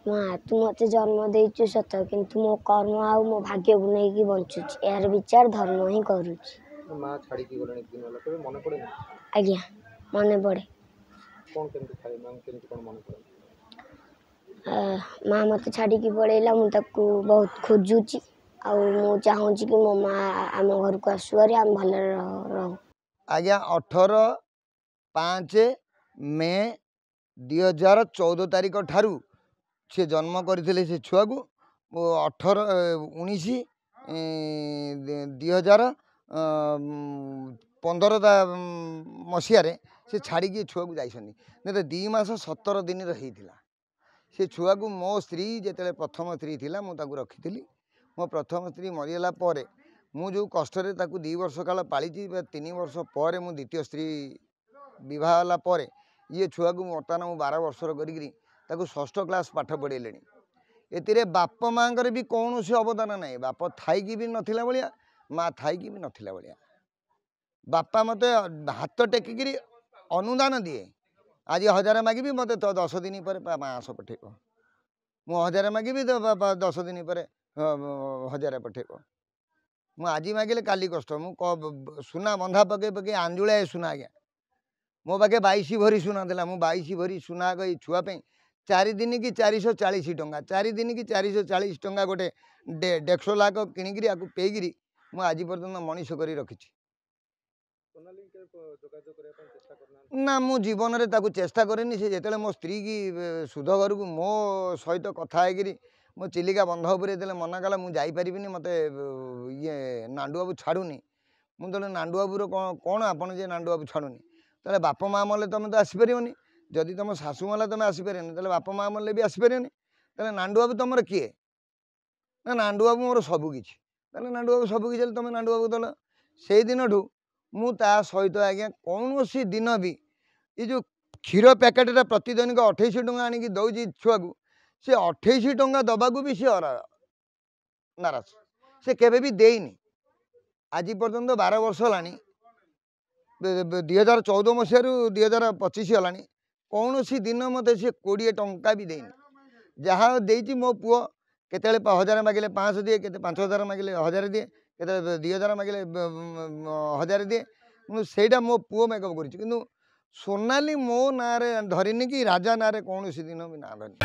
माँ तू मत जन्म देचु सत किंतु मो कर्म आउ मो भाग्य को नहीं बंचुची यार विचार धर्म ही करूची। माँ छाड़ी की गले दिन वाला कभी मन पड़े आज्ञा मन पड़े कौन केमती खाए माँ केमती कौन मन पड़े माँ मत छाड़ी पड़ेला मुझे बहुत खोजुची आउ चाहूँगी कि मो माँ आम घर को आसु आम भल रहू। आज्ञा 18/5 मे 2014 तारीख ठारू से जन्म करते से छुआ को 19/19/2015 मसीह से छाड़ी छुआ को जाइए नहीं तो 2 मास 17 दिन रहीला से छुआ को मो स्त्री जिते प्रथम स्त्री थी मुझे रखी मो प्रथम स्त्री मरीगला मु जो कष्ट 2 वर्ष काल पाली 3 वर्ष पर मु द्वितीय स्त्री विवाह पर ये छुआ को बर्तमान मु 12 वर्षर कर षष्ठ क्लास पाठ पढ़ेले ए बाप माँ भी कौन से अवदान ना बाप थाई भी नथिला भाया माँ थाई भी नथिला भाया बापा मत हाथ टेकिकी अनुदान दिए आज 1000 मागिबी मत 10 दिन पर माँ आस पठेब मु 1000 मागिबी तो बापा 10 दिन पर 1000 पठेब मु आज मागिले काली कष्ट मु सुना बंधा पके पके आंजुलाए सुना आज्ञा मो पाखे 22 भरी सुना देला मु 22 भरी सुना गई छुआपी 4 दिन की 440 टंका 4 दिन की 440 टंका गोटे 150 लाख किणिकी आपको पेगी मु आज पर्यटन मनीष कर रखी ना मु जीवन में चेष्टा करेनि से जो मो स्त्री की सुध घर को मो सहित कथा है मो चिलिका बंध उपर मना कला मुझे मत ये नांडू बाबू छाड़ूनी मुझे नांडू बाबूर कौन आपड़ जे नांडू बाबू छाड़ूनी तेल बाप माँ मले तुम तो आसपर जदि तुम शाशु मले तुम आसपर बाप माँ मले भी आसपर तेल नांडू बाबू तुम किए ना नांडू बाबू मोर सबकि नांडू बाबू सबकि तुम नांडू बाबू दल से दिन ठू मु सहित आज्ञा कौन सी दिन भी ये जो क्षीर पैकेटा प्रतिदिन 28 टंका आणिकी दौची छुआ को से 28 टंका दबाक भी सी नाराज से केवे भी देनी आज पर्यंत 12 वर्ष है 2014 मसीह 2025 है कौन सी दिन मत सी 20 टंका भी देनी जहाँ दे मो पुओ केत 1000 मागिले 500 दिए के 5000 मागिले 1000 दिए के 2000 मागिले 1000 दिए मुझे मो पुओ मेकअप कर सोनाली मो ना धरिनी कि राजा ना कौन सी दिन भी ना धरनी।